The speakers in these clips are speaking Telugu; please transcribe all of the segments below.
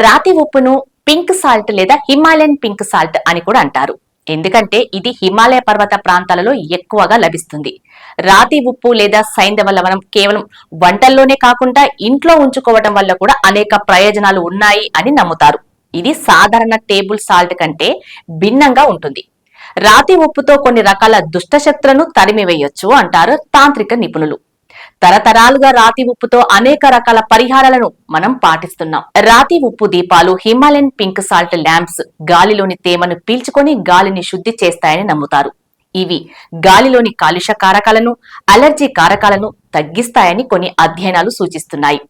రాతి ఉప్పును పింక్ సాల్ట్ లేదా హిమాలయన్ పింక్ సాల్ట్ అని కూడా అంటారు. ఎందుకంటే ఇది హిమాలయ పర్వత ప్రాంతాలలో ఎక్కువగా లభిస్తుంది. రాతి ఉప్పు లేదా సైంధవ లవణం కేవలం వంటల్లోనే కాకుండా ఇంట్లో ఉంచుకోవడం వల్ల కూడా అనేక ప్రయోజనాలు ఉన్నాయి అని నమ్ముతారు. ఇది సాధారణ టేబుల్ సాల్ట్ కంటే భిన్నంగా ఉంటుంది. రాతి ఉప్పుతో కొన్ని రకాల దుష్టశక్తులను తరిమివేయొచ్చు అంటారు తాంత్రిక నిపుణులు. తరతరాలుగా రాతి ఉప్పుతో అనేక రకాల పరిహారాలను మనం పాటిస్తున్నాం. రాతి ఉప్పు దీపాలు, హిమాలయన్ పింక్ సాల్ట్ ల్యాంప్స్ గాలిలోని తేమను పీల్చుకొని గాలిని శుద్ధి చేస్తాయని నమ్ముతారు. ఇవి గాలిలోని కాలుష్య కారకాలను, అలర్జీ కారకాలను తగ్గిస్తాయని కొన్ని అధ్యయనాలు సూచిస్తున్నాయి.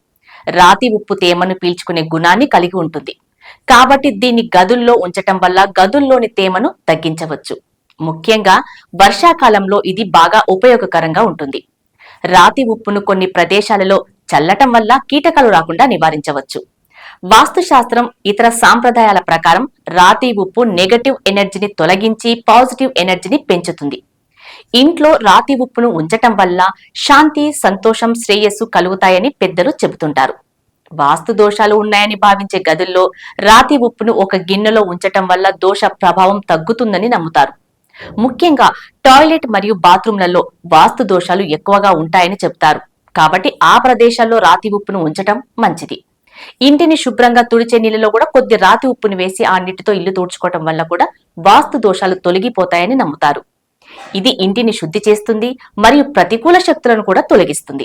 రాతి ఉప్పు తేమను పీల్చుకునే గుణాన్ని కలిగి ఉంటుంది. కాబట్టి దీన్ని గదుల్లో ఉంచటం వల్ల గదుల్లోని తేమను తగ్గించవచ్చు. ముఖ్యంగా వర్షాకాలంలో ఇది బాగా ఉపయోగకరంగా ఉంటుంది. రాతి ఉప్పును కొన్ని ప్రదేశాలలో చల్లటం వల్ల కీటకాలు రాకుండా నివారించవచ్చు. వాస్తుశాస్త్రం, ఇతర సాంప్రదాయాల ప్రకారం రాతి ఉప్పు నెగటివ్ ఎనర్జీని తొలగించి పాజిటివ్ ఎనర్జీని పెంచుతుంది. ఇంట్లో రాతి ఉప్పును ఉంచటం వల్ల శాంతి, సంతోషం, శ్రేయస్సు కలుగుతాయని పెద్దలు చెబుతుంటారు. వాస్తు దోషాలు ఉన్నాయని భావించే గదుల్లో రాతి ఉప్పును ఒక గిన్నెలో ఉంచటం వల్ల దోష ప్రభావం తగ్గుతుందని నమ్ముతారు. ముఖ్యంగా టాయిలెట్ మరియు బాత్రూంలలో వాస్తు దోషాలు ఎక్కువగా ఉంటాయని చెప్తారు. కాబట్టి ఆ ప్రదేశాల్లో రాతి ఉప్పును ఉంచటం మంచిది. ఇంటిని శుభ్రంగా తుడిచే నీళ్ళలో కూడా కొద్ది రాతి ఉప్పును వేసి ఆ నీటితో ఇల్లు తుడుచుకోవటం వల్ల కూడా వాస్తు దోషాలు తొలగిపోతాయని నమ్ముతారు. ఇది ఇంటిని శుద్ధి చేస్తుంది మరియు ప్రతికూల శక్తులను కూడా తొలగిస్తుంది.